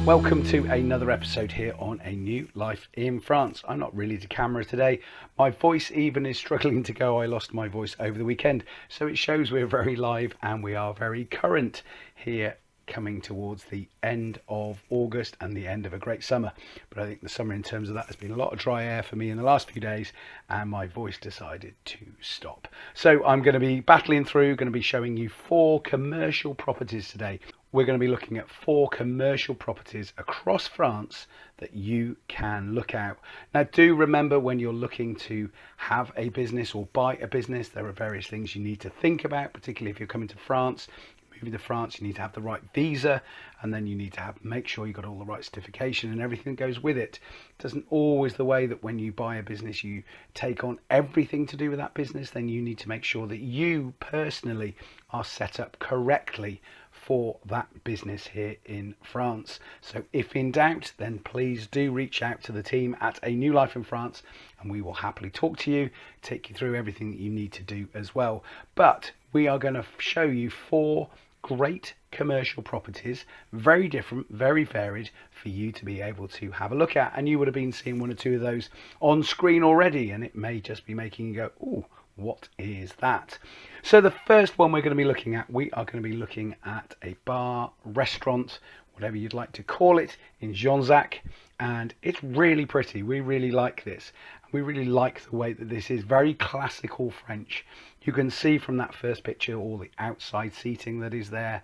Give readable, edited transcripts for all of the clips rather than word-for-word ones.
Welcome to another episode here on A New Life in France. I'm not really to camera today. My voice even is struggling to go. I lost my voice over the weekend. So it shows we're very live and we are very current here, coming towards the end of August and the end of a great summer. But I think the summer in terms of that has been a lot of dry air for me in the last few days, and my voice decided to stop. So I'm going to be battling through, going to be showing you 4 commercial properties today. We're going to be looking at 4 commercial properties across France that you can look at. Now, do remember, when you're looking to have a business or buy a business, there are various things you need to think about, particularly if you're coming to France. Moving to France, you need to have the right visa, and then you need to make sure you've got all the right certification and everything that goes with it. It doesn't always the way that when you buy a business you take on everything to do with that business. Then you need to make sure that you personally are set up correctly for that business here in France. So if in doubt, then please do reach out to the team at A New Life in France, and we will happily talk to you, take you through everything that you need to do as well. But we are going to show you 4 great commercial properties, very different, very varied, for you to be able to have a look at. And you would have been seeing 1 or 2 of those on screen already, and it may just be making you go, "Ooh, what is that?" So the first one we're going to be looking at, we are going to be looking at a bar, restaurant, whatever you'd like to call it, in Gensac, and it's really pretty. We really like this. We really like the way that this is very classical French. You can see from that first picture all the outside seating that is there,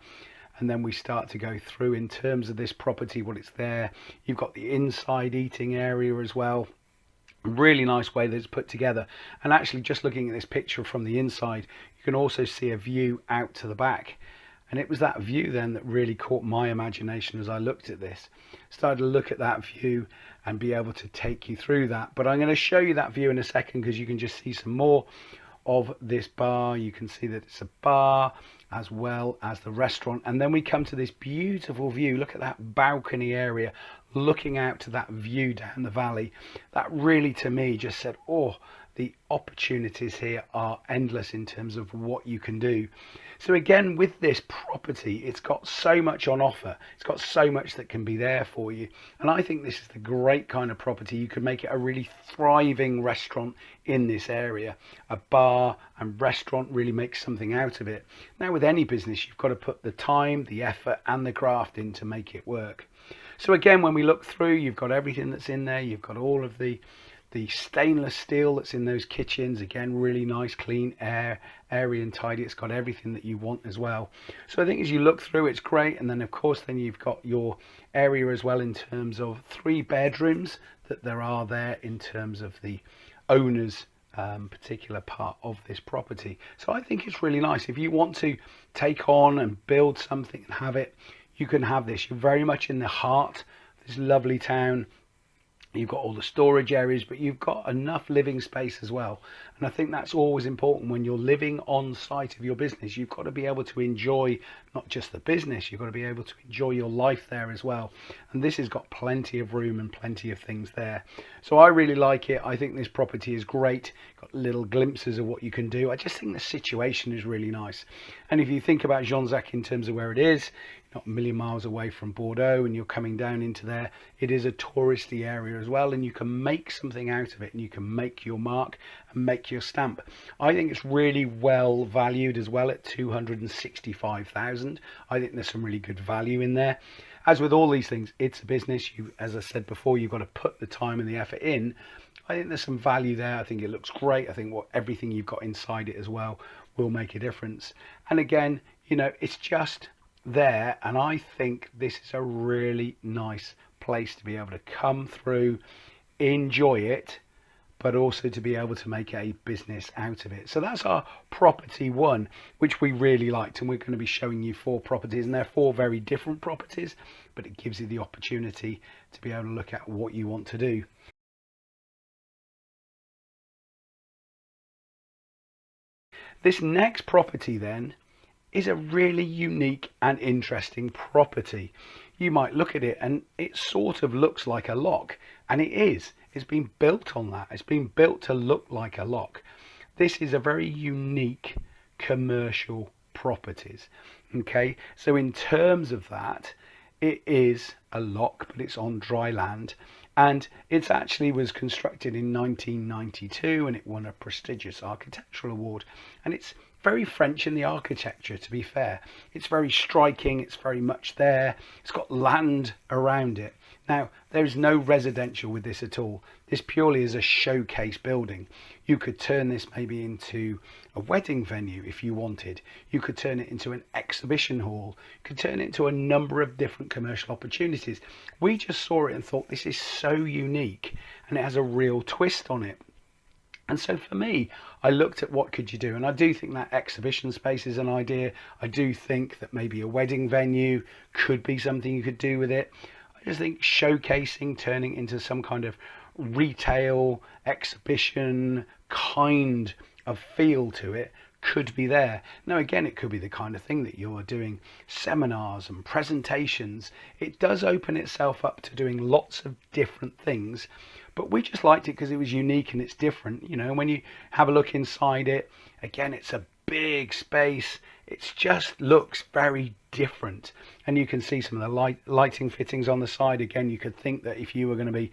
and then we start to go through in terms of this property, what it's there. You've got the inside eating area as well. Really nice way that it's put together. And actually, just looking at this picture from the inside, you can also see a view out to the back. And it was that view then that really caught my imagination as I looked at this. Started to look at that view and be able to take you through that. But I'm going to show you that view in a second, because you can just see some more of this bar. You can see that it's a bar as well as the restaurant, and then we come to this beautiful view. Look at that balcony area looking out to that view down the valley. That really, to me, just said, oh, the opportunities here are endless in terms of what you can do. So again, with this property, it's got so much on offer. It's got so much that can be there for you. And I think this is the great kind of property. You could make it a really thriving restaurant in this area. A bar and restaurant really makes something out of it. Now, with any business, you've got to put the time, the effort and the graft in to make it work. So again, when we look through, you've got everything that's in there. You've got all of the stainless steel that's in those kitchens. Again, really nice, clean area and tidy. It's got everything that you want as well. So I think as you look through, it's great. And then of course, then you've got your area as well in terms of 3 bedrooms that there are there in terms of the owner's particular part of this property. So I think it's really nice. If you want to take on and build something and have it, you can have this. You're very much in the heart of this lovely town. You've got all the storage areas, but you've got enough living space as well. And I think that's always important when you're living on site of your business. You've got to be able to enjoy not just the business, you've got to be able to enjoy your life there as well. And this has got plenty of room and plenty of things there. So I really like it. I think this property is great. Got little glimpses of what you can do. I just think the situation is really nice. And if you think about Gensac in terms of where it is, not a million miles away from Bordeaux, and you're coming down into there, it is a touristy area as well, and you can make something out of it, and you can make your mark and make your stamp. I think it's really well valued as well at 265,000. I think there's some really good value in there. As with all these things, it's a business. You, as I said before, you've got to put the time and the effort in. I think there's some value there. I think it looks great. I think everything you've got inside it as well will make a difference. And again, you know, it's just there, and I think this is a really nice place to be able to come through, enjoy it, but also to be able to make a business out of it. So that's our property 1, which we really liked, and we're going to be showing you 4 properties, and they're 4 very different properties, but it gives you the opportunity to be able to look at what you want to do. This next property then is a really unique and interesting property. You might look at it and it sort of looks like a lock, and it is. It's been built on that. It's been built to look like a lock. This is a very unique commercial properties. Okay, so in terms of that, It is a lock, but it's on dry land, and it actually was constructed in 1992, and it won a prestigious architectural award. And it's very French in the architecture, to be fair. It's very striking, it's very much there. It's got land around it. Now, there is no residential with this at all. This purely is a showcase building. You could turn this maybe into a wedding venue if you wanted. You could turn it into an exhibition hall. You could turn it into a number of different commercial opportunities. We just saw it and thought, this is so unique, and it has a real twist on it. And so for me, I looked at what could you do, and I do think that exhibition space is an idea. I do think that maybe a wedding venue could be something you could do with it. I just think showcasing, turning into some kind of retail exhibition kind of feel to it could be there. Now again, it could be the kind of thing that you're doing seminars and presentations. It does open itself up to doing lots of different things, but we just liked it because it was unique and it's different, you know. And when you have a look inside it, again, it's a big space. It just looks very different, and you can see some of the lighting fittings on the side. Again, you could think that if you were going to be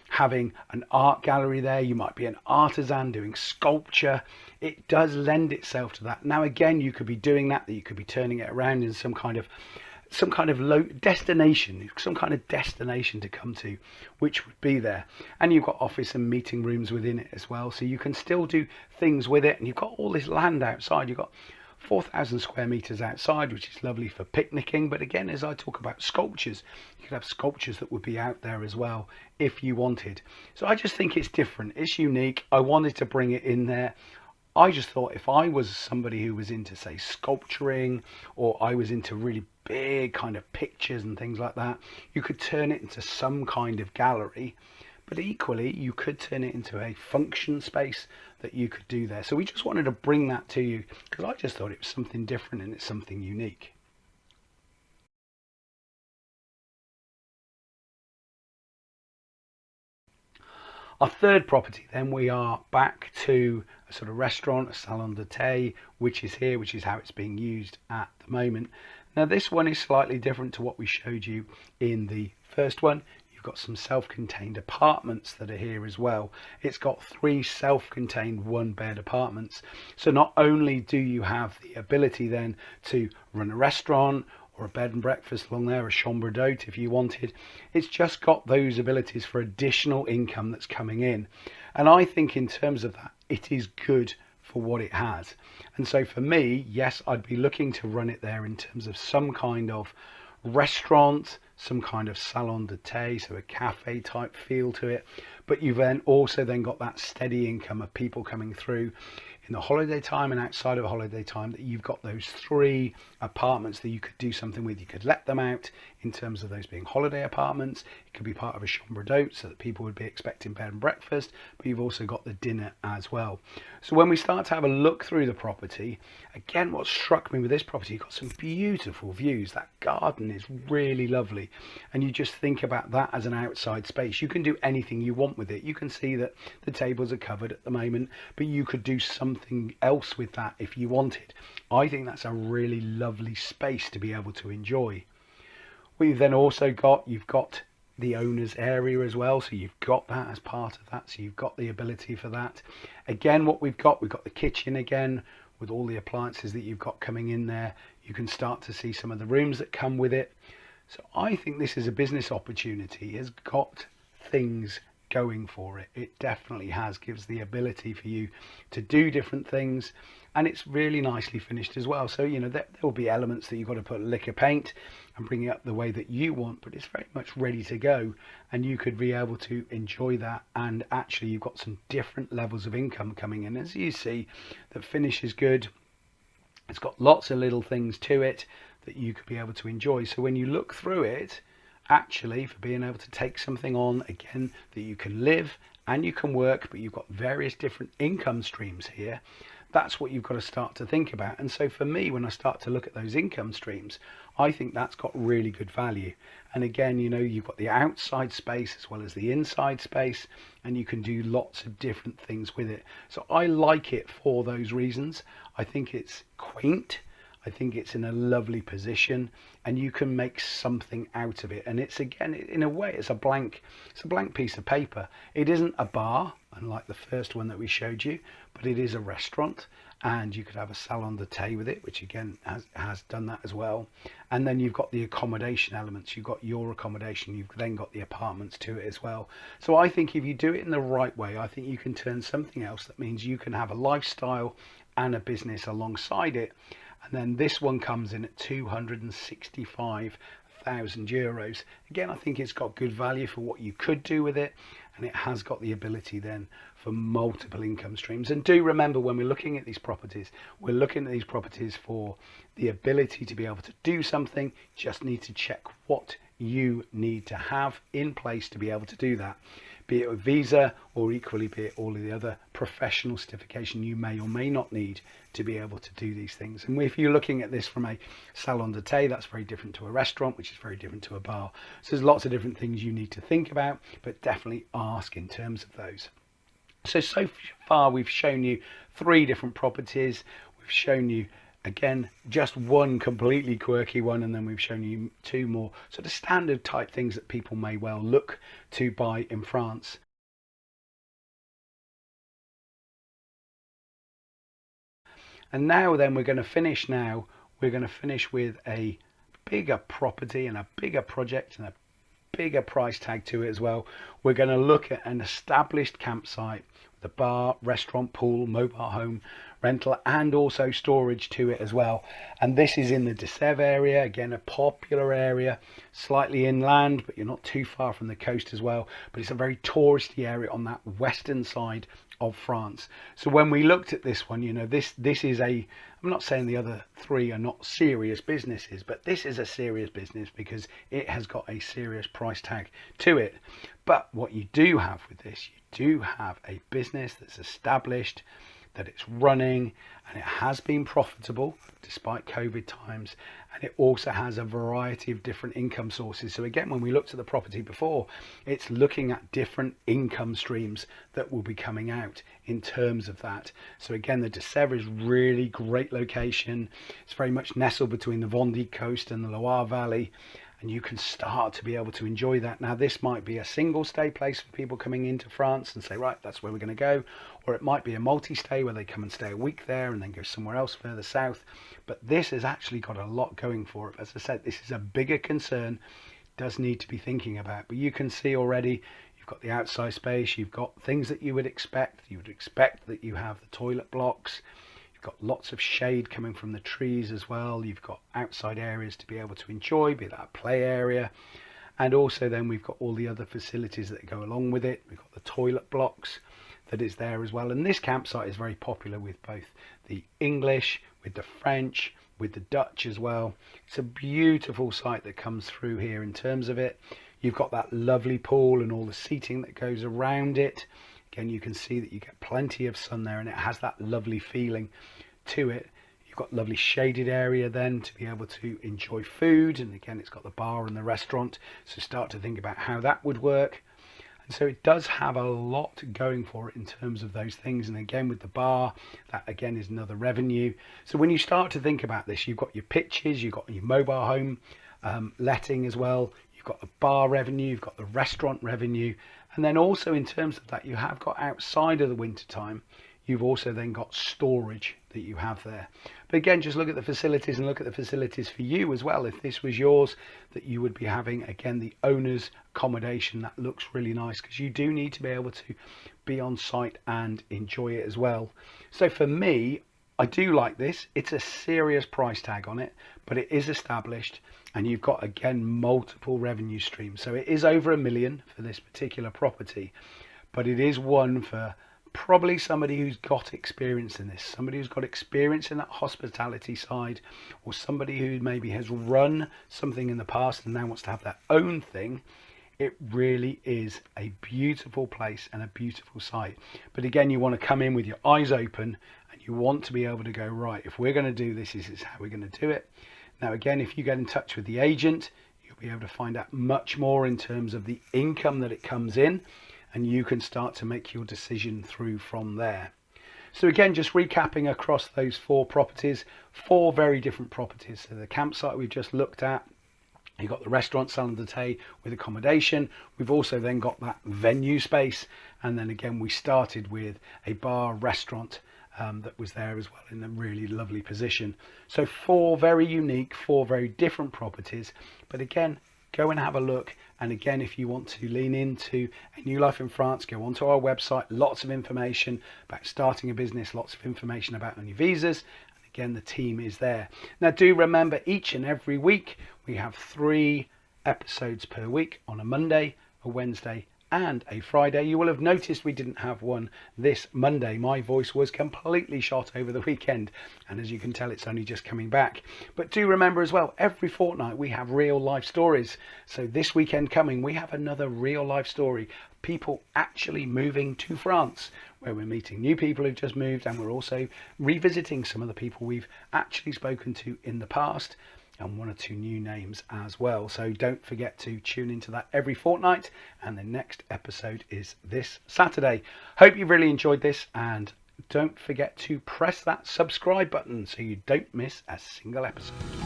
having an art gallery there, you might be an artisan doing sculpture. It does lend itself to that. Now again, you could be doing that you could be turning it around in some kind of low destination, some kind of destination to come to, which would be there. And you've got office and meeting rooms within it as well, so you can still do things with it. And you've got all this land outside. You've got 4,000 square meters outside, which is lovely for picnicking. But again, as I talk about sculptures, you could have sculptures that would be out there as well if you wanted. So I just think it's different, it's unique. I wanted to bring it in there. I just thought if I was somebody who was into, say, sculpturing, or I was into really big kind of pictures and things like that, you could turn it into some kind of gallery. But equally, you could turn it into a function space that you could do there. So we just wanted to bring that to you because I just thought it was something different and it's something unique. Our third property, then, we are back to a sort of restaurant, a salon de thé, which is here, which is how it's being used at the moment. Now this one is slightly different to what we showed you in the first one. You've got some self-contained apartments that are here as well. It's got 3 self-contained 1-bed apartments. So not only do you have the ability then to run a restaurant or a bed and breakfast along there, a chambre d'hôte if you wanted, it's just got those abilities for additional income that's coming in. And I think in terms of that, it is good for what it has. And so for me, yes, I'd be looking to run it there in terms of some kind of restaurant, some kind of salon de thé, so a cafe type feel to it. But you've then also got that steady income of people coming through in the holiday time and outside of holiday time, that you've got those 3 apartments that you could do something with. You could let them out in terms of those being holiday apartments. It could be part of a chambre d'hôte so that people would be expecting bed and breakfast, but you've also got the dinner as well. So when we start to have a look through the property, again, what struck me with this property, you've got some beautiful views. That garden is really lovely, and you just think about that as an outside space. You can do anything you want with it. You can see that the tables are covered at the moment, but you could do something else with that if you wanted. I think that's a really lovely space to be able to enjoy. We've then also you've got the owner's area as well, so you've got that as part of that, so you've got the ability for that. Again, what we've got the kitchen again with all the appliances that you've got coming in there. You can start to see some of the rooms that come with it. So I think this is a business opportunity. It has got things going for it. It definitely has, gives the ability for you to do different things, and it's really nicely finished as well. So, you know, there will be elements that you've got to put liquor paint and bring it up the way that you want, but it's very much ready to go, and you could be able to enjoy that. And actually you've got some different levels of income coming in. As you see, the finish is good. It's got lots of little things to it that you could be able to enjoy. So when you look through it, actually, for being able to take something on again that you can live and you can work, but you've got various different income streams here, that's what you've got to start to think about. And so for me, when I start to look at those income streams, I think that's got really good value. And again, you know, you've got the outside space as well as the inside space, and you can do lots of different things with it. So I like it for those reasons. I think it's quaint. I think it's in a lovely position, and you can make something out of it. And it's, again, in a way, it's a blank piece of paper. It isn't a bar, unlike the first one that we showed you, but it is a restaurant, and you could have a salon de thé with it, which again has done that as well. And then you've got the accommodation elements. You've got your accommodation, you've then got the apartments to it as well. So I think if you do it in the right way, I think you can turn something else that means you can have a lifestyle and a business alongside it. And then this one comes in at 265,000 euros. Again, I think it's got good value for what you could do with it, and it has got the ability then for multiple income streams. And do remember, when we're looking at these properties, we're looking at these properties for the ability to be able to do something. Just need to check what you need to have in place to be able to do that, be it a visa, or equally be it all of the other professional certification you may or may not need to be able to do these things. And if you're looking at this from a salon de thé, that's very different to a restaurant, which is very different to a bar. So there's lots of different things you need to think about, but definitely ask in terms of those. So far we've shown you 3 different properties. We've shown you, again, just one completely quirky one, and then we've shown you 2 more sort of standard type things that people may well look to buy in France. And now then we're going to finish with a bigger property and a bigger project and a bigger price tag to it as well. We're going to look at an established campsite with a bar, restaurant, pool, mobile home rental, and also storage to it as well. And this is in the de Sèvres area, again a popular area, slightly inland, but you're not too far from the coast as well. But it's a very touristy area on that western side of France. So when we looked at this one, you know, this is a, I'm not saying the other 3 are not serious businesses, but this is a serious business because it has got a serious price tag to it. But what you do have with this, you do have a business that's established, that it's running, and it has been profitable despite COVID times, and it also has a variety of different income sources. So again, when we looked at the property before, it's looking at different income streams that will be coming out in terms of that. So again, the de Sèvres is really great location. It's very much nestled between the Vendée coast and the Loire Valley, and you can start to be able to enjoy that. Now, this might be a single stay place for people coming into France and say, right, that's where we're going to go. Or it might be a multi-stay where they come and stay a week there and then go somewhere else further south. But this has actually got a lot going for it. As I said, this is a bigger concern, does need to be thinking about. But you can see already, you've got the outside space, you've got things that you would expect. You would expect that you have the toilet blocks. You've got lots of shade coming from the trees as well. You've got outside areas to be able to enjoy, be that a play area. And also then we've got all the other facilities that go along with it. We've got the toilet blocks that is there as well. And this campsite is very popular with both the English, with the French, with the Dutch as well. It's a beautiful site that comes through here in terms of it. You've got that lovely pool and all the seating that goes around it. Again, you can see that you get plenty of sun there, and it has that lovely feeling to it. You've got lovely shaded area then to be able to enjoy food, and again, it's got the bar and the restaurant, so start to think about how that would work. And so it does have a lot going for it in terms of those things. And again, with the bar, that again is another revenue. So when you start to think about this, you've got your pitches, you've got your mobile home letting as well, you've got the bar revenue, you've got the restaurant revenue. And then also in terms of that, you have got outside of the winter time, you've also then got storage that you have there. But again, just look at the facilities and look at the facilities for you as well. If this was yours, that you would be having, again, the owner's accommodation. That looks really nice because you do need to be able to be on site and enjoy it as well. So for me, I do like this. It's a serious price tag on it, but it is established, and you've got, again, multiple revenue streams. So it is over $1 million for this particular property, but it is one for probably somebody who's got experience in this, somebody who's got experience in that hospitality side, or somebody who maybe has run something in the past and now wants to have their own thing. It really is a beautiful place and a beautiful site. But again, you want to come in with your eyes open, and you want to be able to go, right, if we're going to do this, this is how we're going to do it. Now, again, if you get in touch with the agent, you'll be able to find out much more in terms of the income that it comes in, and you can start to make your decision through from there. So again, just recapping across those 4 properties, 4 very different properties. So the campsite we've just looked at, you've got the restaurant Salon d'Eté with accommodation. We've also then got that venue space. And then again, we started with a bar restaurant that was there as well in a really lovely position. So 4 very unique, 4 very different properties. But again, go and have a look. And again, if you want to lean into a new life in France, go onto our website. Lots of information about starting a business, lots of information about on your visas. Again, the team is there. Now, do remember, each and every week we have 3 episodes per week on a Monday, a Wednesday and a Friday. You will have noticed we didn't have one this Monday. My voice was completely shot over the weekend, and as you can tell, it's only just coming back. But do remember as well, every fortnight we have real life stories. So this weekend coming, we have another real life story. People actually moving to France, where we're meeting new people who've just moved, and we're also revisiting some of the people we've actually spoken to in the past, and 1 or 2 new names as well. So don't forget to tune into that every fortnight, and the next episode is this Saturday. Hope you've really enjoyed this, and don't forget to press that subscribe button so you don't miss a single episode.